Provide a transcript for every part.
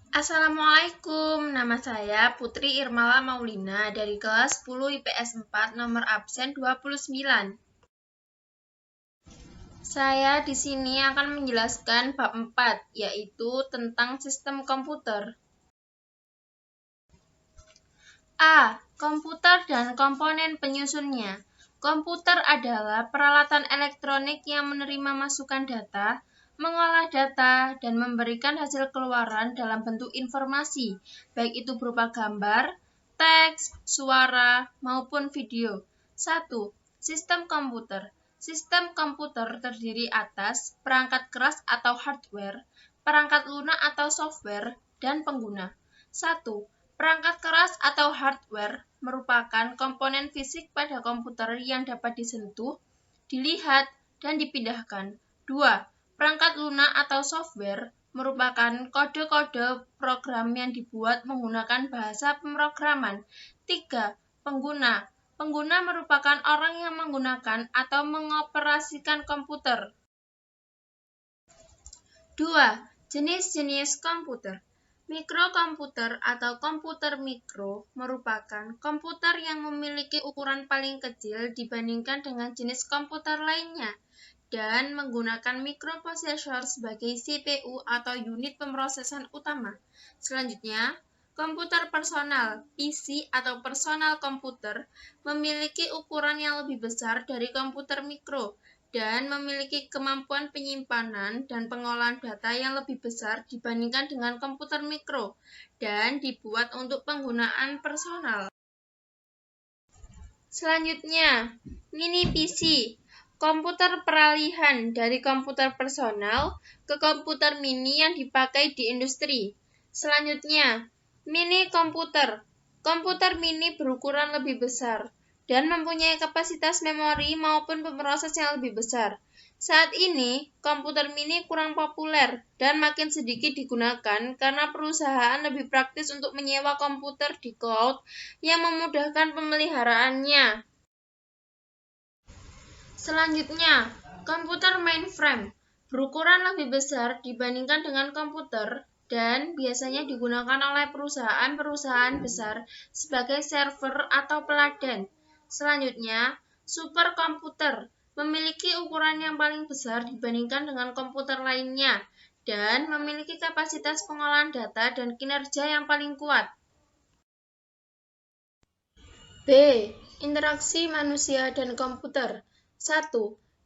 Assalamualaikum, nama saya Putri Irmala Maulina dari kelas 10 IPS 4 nomor absen 29. Saya di sini akan menjelaskan bab 4, yaitu tentang sistem komputer. A. Komputer dan komponen penyusunnya. Komputer adalah peralatan elektronik yang menerima masukan data, mengolah data, dan memberikan hasil keluaran dalam bentuk informasi, baik itu berupa gambar, teks, suara, maupun video. 1. Sistem komputer. Sistem komputer terdiri atas perangkat keras atau hardware, perangkat lunak atau software, dan pengguna. 1. Perangkat keras atau hardware merupakan komponen fisik pada komputer yang dapat disentuh, dilihat, dan dipindahkan. 2. Perangkat lunak atau software merupakan kode-kode program yang dibuat menggunakan bahasa pemrograman. 3. Pengguna. Pengguna merupakan orang yang menggunakan atau mengoperasikan komputer. 2. Jenis-jenis komputer. Mikrokomputer atau komputer mikro merupakan komputer yang memiliki ukuran paling kecil dibandingkan dengan jenis komputer lainnya dan menggunakan mikroprosesor sebagai CPU atau unit pemrosesan utama. Selanjutnya, komputer personal (PC) atau personal komputer memiliki ukuran yang lebih besar dari komputer mikro dan memiliki kemampuan penyimpanan dan pengolahan data yang lebih besar dibandingkan dengan komputer mikro dan dibuat untuk penggunaan personal. Selanjutnya, mini PC, komputer peralihan dari komputer personal ke komputer mini yang dipakai di industri. Selanjutnya, mini komputer, komputer mini berukuran lebih besar dan mempunyai kapasitas memori maupun pemroses yang lebih besar. Saat ini, komputer mini kurang populer dan makin sedikit digunakan karena perusahaan lebih praktis untuk menyewa komputer di cloud yang memudahkan pemeliharaannya. Selanjutnya, komputer mainframe berukuran lebih besar dibandingkan dengan komputer dan biasanya digunakan oleh perusahaan-perusahaan besar sebagai server atau peladan. Selanjutnya, superkomputer memiliki ukuran yang paling besar dibandingkan dengan komputer lainnya dan memiliki kapasitas pengolahan data dan kinerja yang paling kuat. B. Interaksi manusia dan komputer. 1.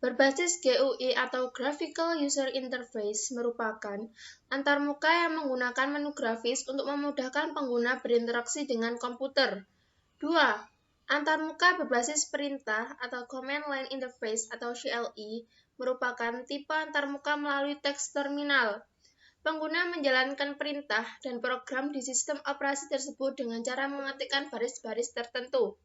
Berbasis GUI atau Graphical User Interface merupakan antarmuka yang menggunakan menu grafis untuk memudahkan pengguna berinteraksi dengan komputer. 2. Antarmuka berbasis perintah atau Command Line Interface atau CLI merupakan tipe antarmuka melalui teks terminal. Pengguna menjalankan perintah dan program di sistem operasi tersebut dengan cara mengetikkan baris-baris tertentu.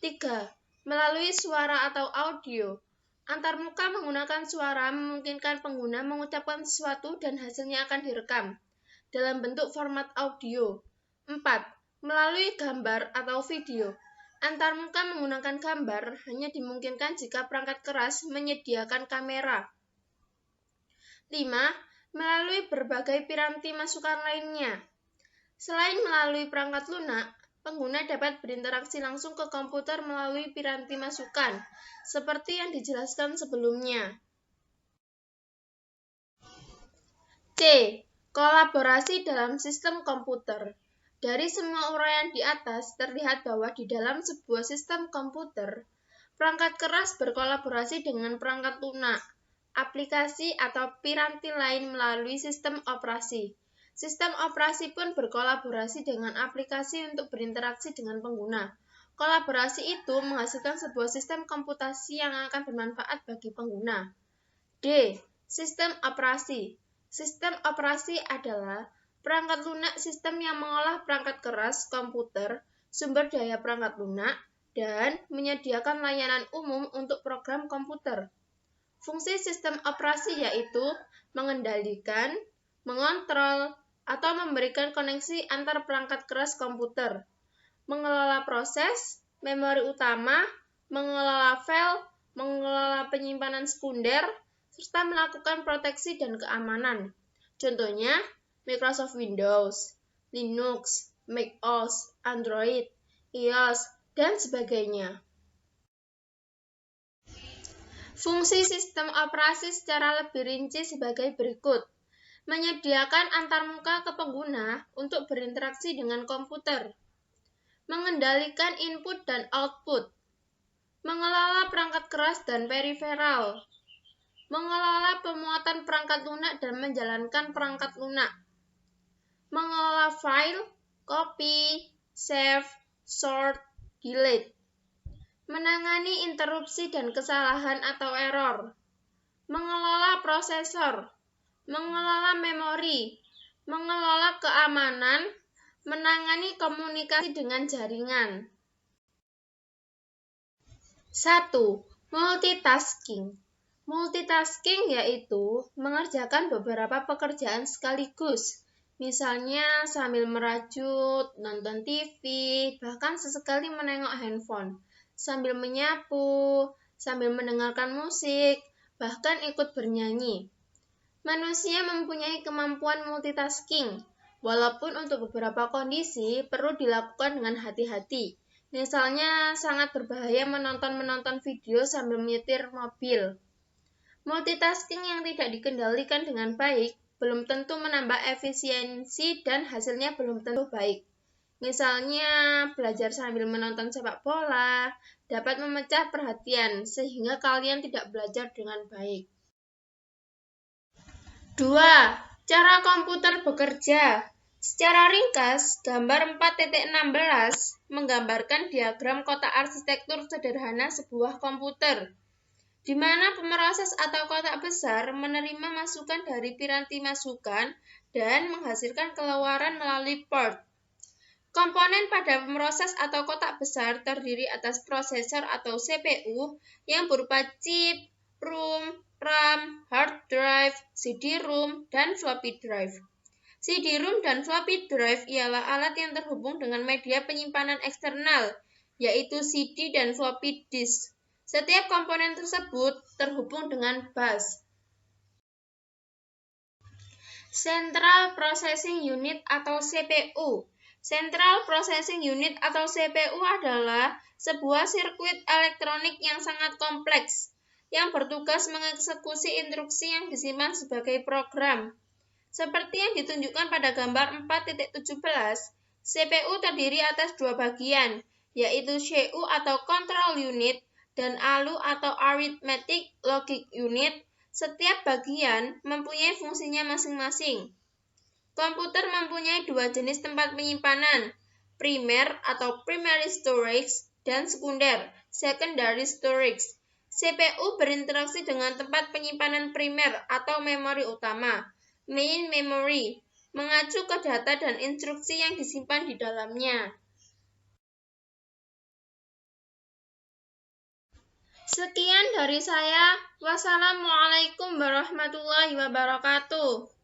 3. Melalui suara atau audio. Antarmuka menggunakan suara memungkinkan pengguna mengucapkan sesuatu dan hasilnya akan direkam dalam bentuk format audio. 4. Melalui gambar atau video. Antarmuka menggunakan gambar hanya dimungkinkan jika perangkat keras menyediakan kamera. 5. Melalui berbagai piranti masukan lainnya. Selain melalui perangkat lunak, pengguna dapat berinteraksi langsung ke komputer melalui piranti masukan, seperti yang dijelaskan sebelumnya. C. Kolaborasi dalam sistem komputer. Dari semua uraian di atas, terlihat bahwa di dalam sebuah sistem komputer, perangkat keras berkolaborasi dengan perangkat lunak, aplikasi atau piranti lain melalui sistem operasi. Sistem operasi pun berkolaborasi dengan aplikasi untuk berinteraksi dengan pengguna. Kolaborasi itu menghasilkan sebuah sistem komputasi yang akan bermanfaat bagi pengguna. D. Sistem operasi. Sistem operasi adalah perangkat lunak sistem yang mengolah perangkat keras komputer, sumber daya perangkat lunak, dan menyediakan layanan umum untuk program komputer. Fungsi sistem operasi yaitu mengendalikan, mengontrol, atau memberikan koneksi antar perangkat keras komputer, mengelola proses, memori utama, mengelola file, mengelola penyimpanan sekunder, serta melakukan proteksi dan keamanan. Contohnya, Microsoft Windows, Linux, macOS, Android, iOS, dan sebagainya. Fungsi sistem operasi secara lebih rinci sebagai berikut. Menyediakan antarmuka ke pengguna untuk berinteraksi dengan komputer. Mengendalikan input dan output. Mengelola perangkat keras dan periferal. Mengelola pemuatan perangkat lunak dan menjalankan perangkat lunak. Mengelola file, copy, save, sort, delete. Menangani interupsi dan kesalahan atau error. Mengelola prosesor. Mengelola memori. Mengelola keamanan. Menangani komunikasi dengan jaringan. 1. Multitasking. Multitasking yaitu mengerjakan beberapa pekerjaan sekaligus. Misalnya sambil merajut, nonton TV, bahkan sesekali menengok handphone, sambil menyapu, sambil mendengarkan musik, bahkan ikut bernyanyi. Manusia mempunyai kemampuan multitasking, walaupun untuk beberapa kondisi perlu dilakukan dengan hati-hati. Misalnya sangat berbahaya menonton video sambil menyetir mobil. Multitasking yang tidak dikendalikan dengan baik belum tentu menambah efisiensi dan hasilnya belum tentu baik. Misalnya, belajar sambil menonton sepak bola dapat memecah perhatian sehingga kalian tidak belajar dengan baik. 2. Cara komputer bekerja. Secara ringkas, gambar 4.16 menggambarkan diagram kotak arsitektur sederhana sebuah komputer, di mana pemroses atau kotak besar menerima masukan dari piranti masukan dan menghasilkan keluaran melalui port. Komponen pada pemroses atau kotak besar terdiri atas prosesor atau CPU yang berupa chip, ROM, RAM, hard drive, CD-ROM, dan floppy drive. CD-ROM dan floppy drive ialah alat yang terhubung dengan media penyimpanan eksternal, yaitu CD dan floppy disk. Setiap komponen tersebut terhubung dengan bus. Central Processing Unit atau CPU. Central Processing Unit atau CPU adalah sebuah sirkuit elektronik yang sangat kompleks, yang bertugas mengeksekusi instruksi yang disimpan sebagai program. Seperti yang ditunjukkan pada gambar 4.17, CPU terdiri atas dua bagian, yaitu CU atau Control Unit dan ALU atau Arithmetic Logic Unit. Setiap bagian mempunyai fungsinya masing-masing. Komputer mempunyai dua jenis tempat penyimpanan, primer atau primary storage dan sekunder, secondary storage. CPU berinteraksi dengan tempat penyimpanan primer atau memori utama, main memory, mengacu ke data dan instruksi yang disimpan di dalamnya. Sekian dari saya. Wassalamualaikum warahmatullahi wabarakatuh.